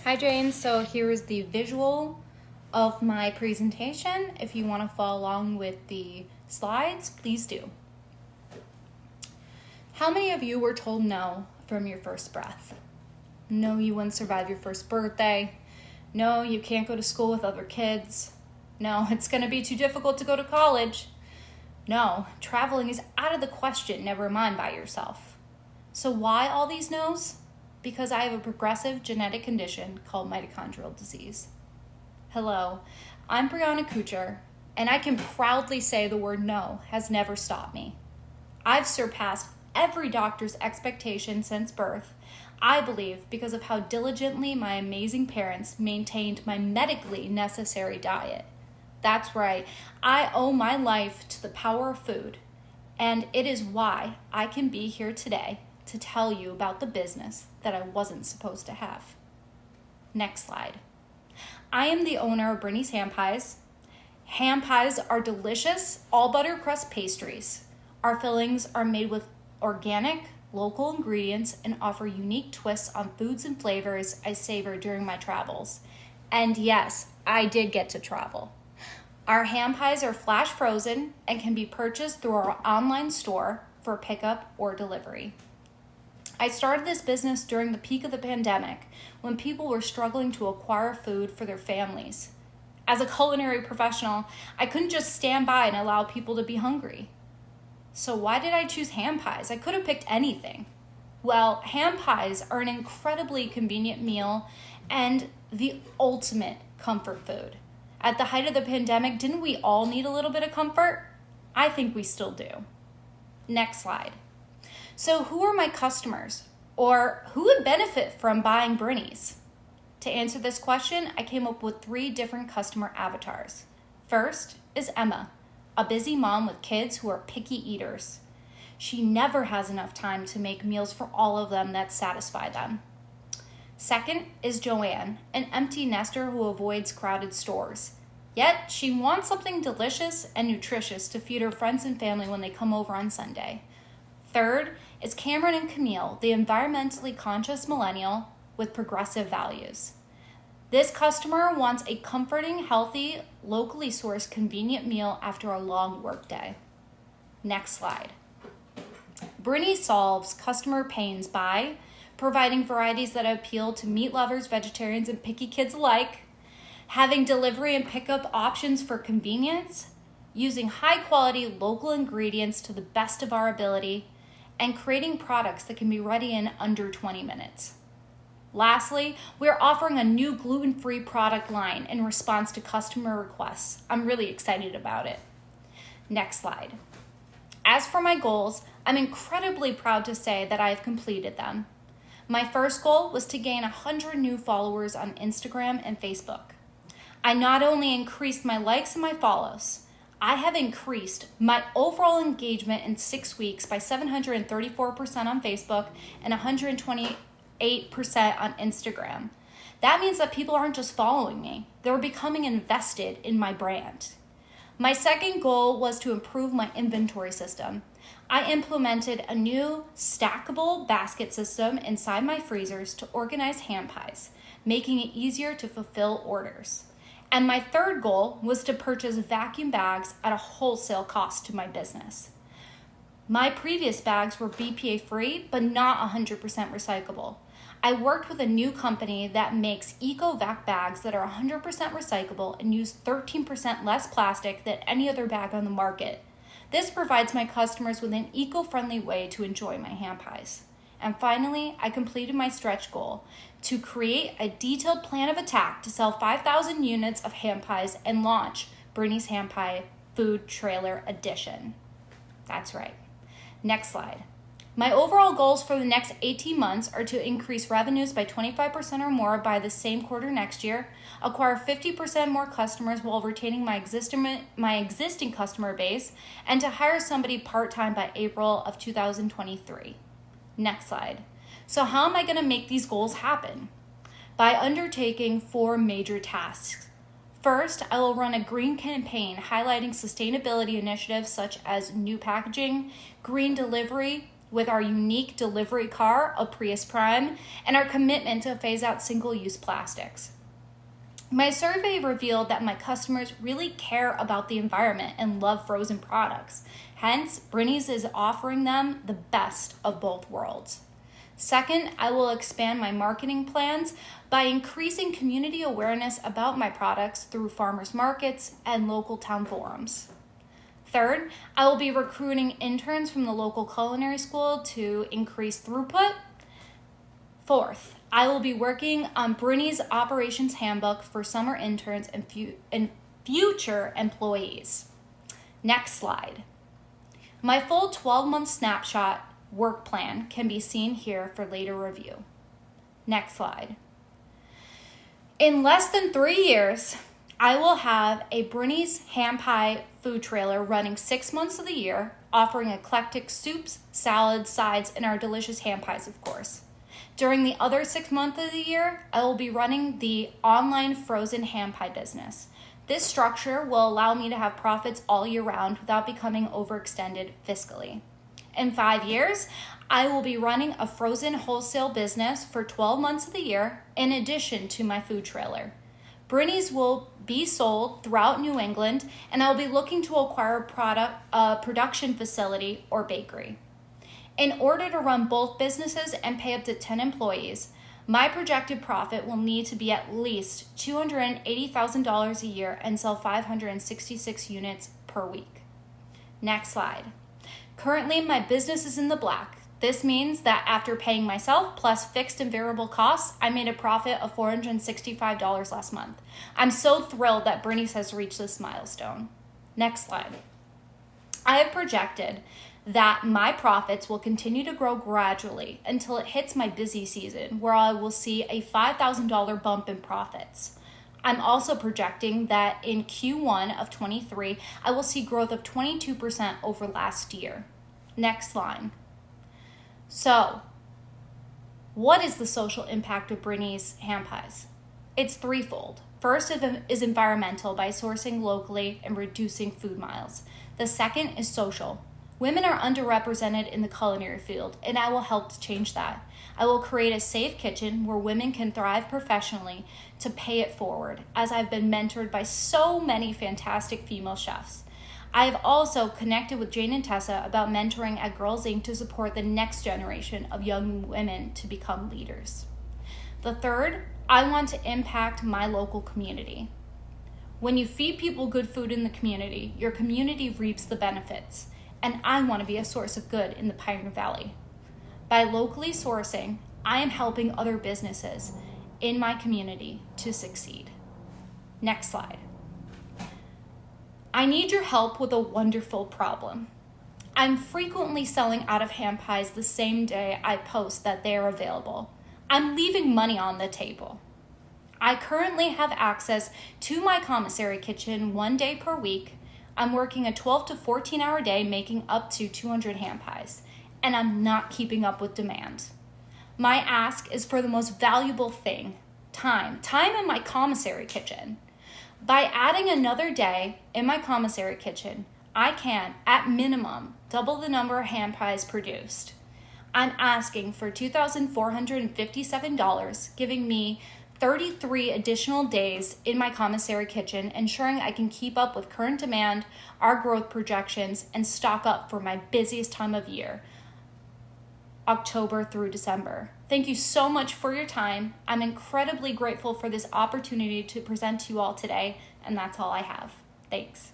Hi Jane, so here is the visual of my presentation. If you want to follow along with the slides, please do. How many of you were told no from your first breath? No, you wouldn't survive your first birthday. No, you can't go to school with other kids. No, it's going to be too difficult to go to college. No, traveling is out of the question, never mind by yourself. So why all these no's? Because I have a progressive genetic condition called mitochondrial disease. Hello, I'm Brianna Kuchar, and I can proudly say the word no has never stopped me. I've surpassed every doctor's expectation since birth, I believe, because of how diligently my amazing parents maintained my medically necessary diet. That's right, I owe my life to the power of food, and it is why I can be here today to tell you about the business that I wasn't supposed to have. Next slide. I am the owner of Brinnie's Ham Pies. Ham pies are delicious, all butter crust pastries. Our fillings are made with organic, local ingredients and offer unique twists on foods and flavors I savor during my travels. And yes, I did get to travel. Our ham pies are flash frozen and can be purchased through our online store for pickup or delivery. I started this business during the peak of the pandemic when people were struggling to acquire food for their families. As a culinary professional, I couldn't just stand by and allow people to be hungry. So why did I choose ham pies? I could have picked anything. Well, ham pies are an incredibly convenient meal and the ultimate comfort food. At the height of the pandemic, didn't we all need a little bit of comfort? I think we still do. Next slide. So who are my customers, or who would benefit from buying Brinnie's? To answer this question, I came up with 3 different customer avatars. First is Emma, a busy mom with kids who are picky eaters. She never has enough time to make meals for all of them that satisfy them. Second is Joanne, an empty nester who avoids crowded stores. Yet she wants something delicious and nutritious to feed her friends and family when they come over on Sunday. Third is Cameron and Camille, the environmentally conscious millennial with progressive values. This customer wants a comforting, healthy, locally sourced, convenient meal after a long workday. Next slide. Brinnie solves customer pains by providing varieties that appeal to meat lovers, vegetarians, and picky kids alike, having delivery and pickup options for convenience, using high-quality local ingredients to the best of our ability, and creating products that can be ready in under 20 minutes. Lastly, we're offering a new gluten-free product line in response to customer requests. I'm really excited about it. Next slide. As for my goals, I'm incredibly proud to say that I have completed them. My first goal was to gain 100 new followers on Instagram and Facebook. I not only increased my likes and my follows, I have increased my overall engagement in 6 weeks by 734% on Facebook and 128% on Instagram. That means that people aren't just following me, they're becoming invested in my brand. My second goal was to improve my inventory system. I implemented a new stackable basket system inside my freezers to organize ham pies, making it easier to fulfill orders. And my third goal was to purchase vacuum bags at a wholesale cost to my business. My previous bags were BPA free, but not 100% recyclable. I worked with a new company that makes EcoVac bags that are 100% recyclable and use 13% less plastic than any other bag on the market. This provides my customers with an eco-friendly way to enjoy my ham pies. And finally, I completed my stretch goal to create a detailed plan of attack to sell 5,000 units of ham pies and launch Brinnie's Ham Pie Food Trailer Edition. That's right. Next slide. My overall goals for the next 18 months are to increase revenues by 25% or more by the same quarter next year, acquire 50% more customers while retaining my existing customer base, and to hire somebody part-time by April of 2023. Next slide. So how am I going to make these goals happen? By undertaking 4 major tasks. First, I will run a green campaign highlighting sustainability initiatives such as new packaging, green delivery, with our unique delivery car, a Prius Prime, and our commitment to phase out single-use plastics. My survey revealed that my customers really care about the environment and love frozen products. Hence, Brinnie's is offering them the best of both worlds. Second, I will expand my marketing plans by increasing community awareness about my products through farmers markets and local town forums. Third, I will be recruiting interns from the local culinary school to increase throughput. Fourth, I will be working on Brinnie's operations handbook for summer interns and future employees. Next slide. My full 12-month snapshot work plan can be seen here for later review. Next slide. In less than 3 years, I will have a Brinnie's hand pie food trailer running 6 months of the year, offering eclectic soups, salads, sides, and our delicious hand pies, of course. During the other 6 months of the year, I will be running the online frozen hand pie business. This structure will allow me to have profits all year round without becoming overextended fiscally. In 5 years, I will be running a frozen wholesale business for 12 months of the year in addition to my food trailer. Brinnie's will be sold throughout New England, and I will be looking to acquire a production facility or bakery. In order to run both businesses and pay up to 10 employees, my projected profit will need to be at least $280,000 a year and sell 566 units per week. Next slide. Currently, my business is in the black. This means that after paying myself plus fixed and variable costs, I made a profit of $465 last month. I'm so thrilled that Brinnie's has reached this milestone. Next slide. I have projected that my profits will continue to grow gradually until it hits my busy season, where I will see a $5,000 bump in profits. I'm also projecting that in Q1 of 23, I will see growth of 22% over last year. Next slide. So, what is the social impact of Brinnie's hand pies? It's threefold. First is environmental by sourcing locally and reducing food miles. The second is social. Women are underrepresented in the culinary field, and I will help to change that. I will create a safe kitchen where women can thrive professionally to pay it forward, as I've been mentored by so many fantastic female chefs. I have also connected with Jane and Tessa about mentoring at Girls Inc. to support the next generation of young women to become leaders. The third, I want to impact my local community. When you feed people good food in the community, your community reaps the benefits. And I want to be a source of good in the Pioneer Valley. By locally sourcing, I am helping other businesses in my community to succeed. Next slide. I need your help with a wonderful problem. I'm frequently selling out of hand pies the same day I post that they are available. I'm leaving money on the table. I currently have access to my commissary kitchen 1 day per week. I'm working a 12 to 14 hour day making up to 200 hand pies, and I'm not keeping up with demand. My ask is for the most valuable thing, time in my commissary kitchen. By adding another day in my commissary kitchen, I can, at minimum, double the number of hand pies produced. I'm asking for $2,457, giving me 33 additional days in my commissary kitchen, ensuring I can keep up with current demand, our growth projections, and stock up for my busiest time of year, October through December. Thank you so much for your time. I'm incredibly grateful for this opportunity to present to you all today, and that's all I have. Thanks.